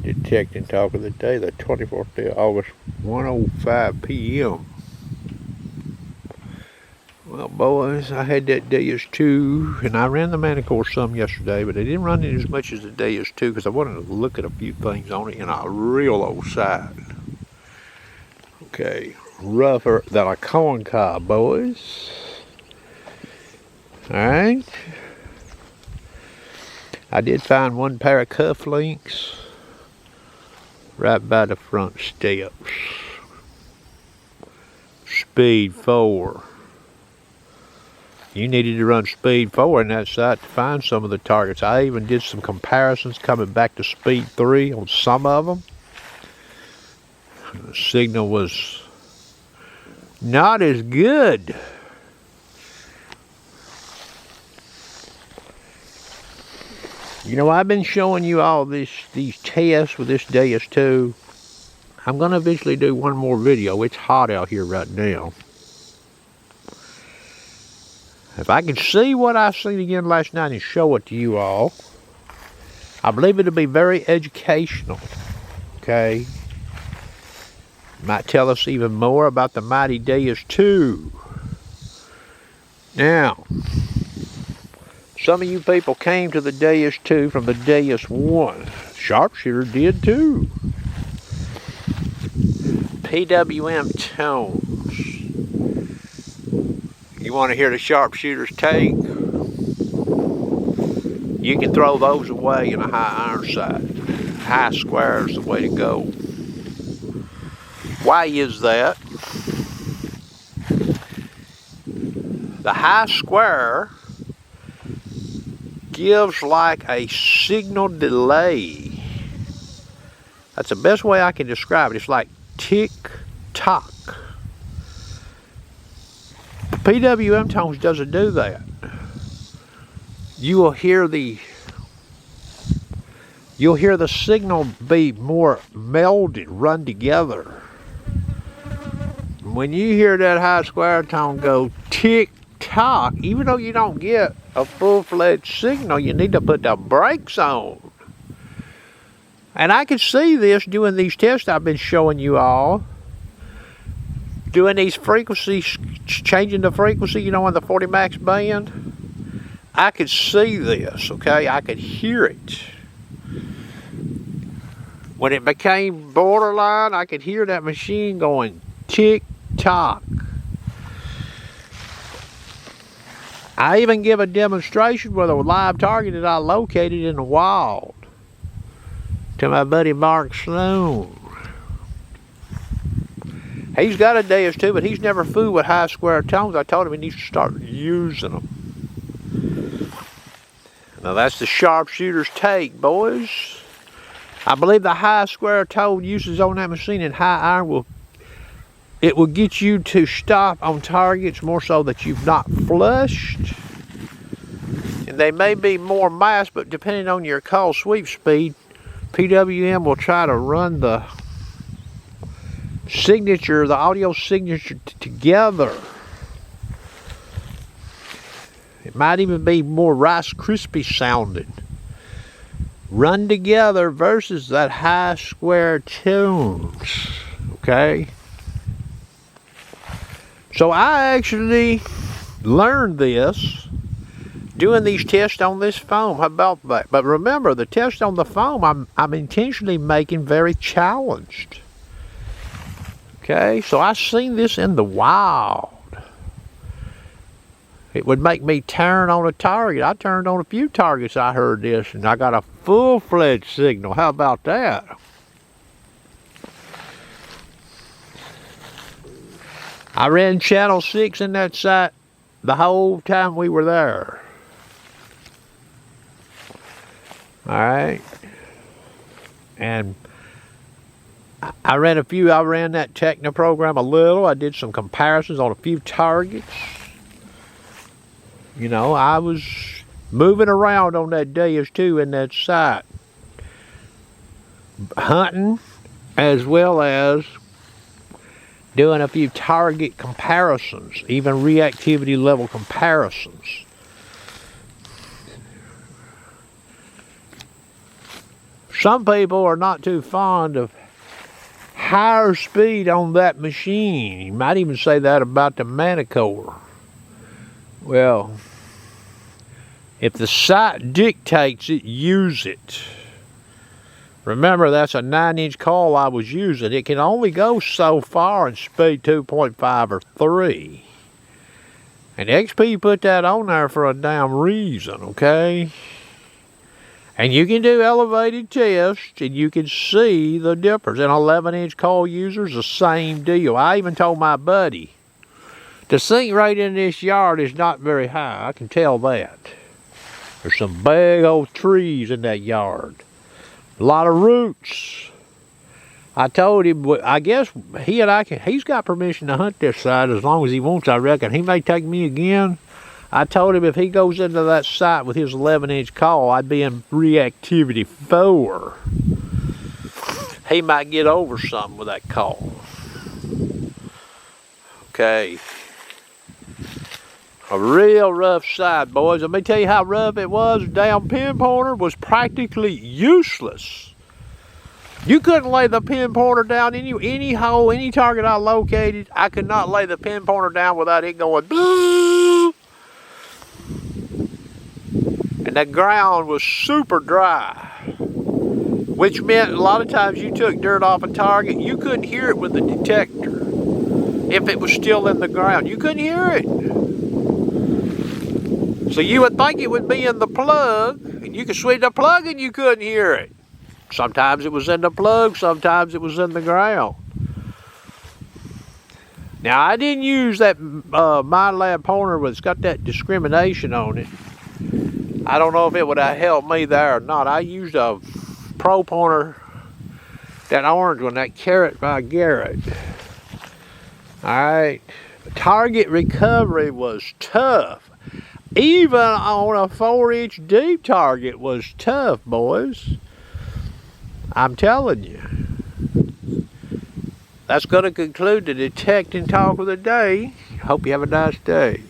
Detecting talk of the day, the 24th day of August, 1:05 p.m. Well, boys, I had that DS2, and I ran the Manicore some yesterday, but I didn't run it as much as the DS2 because I wanted to look at a few things on it in a real old side. Okay, rougher than a corn cob, boys. Alright. I did find one pair of cufflinks right by the front steps. Speed 4. You needed to run speed 4 in that site to find some of the targets. I even did some comparisons coming back to speed 3 on some of them. The signal was not as good. You know, I've been showing you all these tests with this DS2. I'm going to eventually do one more video. It's hot out here right now. If I can see what I've seen again last night and show it to you all, I believe it'll be very educational. Okay? Might tell us even more about the mighty DS2. Now, some of you people came to the DS2 from the DS1. Sharpshooter did too. PWM tones. You want to hear the sharpshooter's take? You can throw those away in a high iron sight. High square is the way to go. Why is that? The high square gives like a signal delay. That's the best way I can describe it. It's like tick-tock. PWM tones doesn't do that. You'll hear the signal be more melded, run together. When you hear that high square tone go tick-tock, even though you don't get a full-fledged signal, you need to put the brakes on. And I can see this doing these tests I've been showing you all. Doing these frequencies, changing the frequency, you know, on the 40 max band. I could see this, okay? I could hear it. When it became borderline, I could hear that machine going tick-tock. I even give a demonstration with a live target that I located in the wild to my buddy Mark Sloan. He's got a DS2, but he's never fooled with high square tones. I told him he needs to start using them. Now that's the sharpshooter's take, boys. I believe the high square tone uses on that machine in high iron will get you to stop on targets more so that you've not flushed. And they may be more mass, but depending on your call sweep speed, PWM will try to run the signature, the audio signature together. It might even be more Rice Krispie sounding. Run together versus that high square tunes. Okay? So I actually learned this doing these tests on this foam. How about that? But remember, the test on the foam I'm intentionally making very challenged. Okay, so I seen this in the wild. It would make me turn on a target. I turned on a few targets, I heard this, and I got a full-fledged signal. How about that? I ran channel 6 in that site the whole time we were there. Alright. And I ran that Techno program a little. I did some comparisons on a few targets. You know, I was moving around on that DS2 in that site. Hunting as well as doing a few target comparisons, even reactivity level comparisons. Some people are not too fond of higher speed on that machine. You might even say that about the Manticore. Well, if the sight dictates it, use it. Remember, that's a 9-inch coil I was using. It can only go so far in speed 2.5 or 3. And XP put that on there for a damn reason, okay? And you can do elevated tests, and you can see the difference. An 11-inch coil user's the same deal. I even told my buddy, the sink rate in this yard is not very high. I can tell that. There's some big old trees in that yard. A lot of roots. I told him, I guess he's got permission to hunt this side as long as he wants, I reckon. He may take me again. I told him if he goes into that site with his 11-inch coil, I'd be in reactivity 4. He might get over something with that coil. Okay. A real rough site, boys. Let me tell you how rough it was. The damn pin pointer was practically useless. You couldn't lay the pin pointer down any hole, any target I located. I could not lay the pin pointer down without it going blue. And the ground was super dry, which meant a lot of times you took dirt off a target, you couldn't hear it with the detector. If it was still in the ground, you couldn't hear it. So you would think it would be in the plug, and you could switch the plug and you couldn't hear it. Sometimes it was in the plug, sometimes it was in the ground. Now, I didn't use that MindLab pointer that's got that discrimination on it. I don't know if it would have helped me there or not. I used a Pro pointer, that orange one, that Carrot by Garrett. Alright, target recovery was tough. Even on a 4-inch deep target was tough, boys. I'm telling you. That's going to conclude the Detect and Talk of the day. Hope you have a nice day.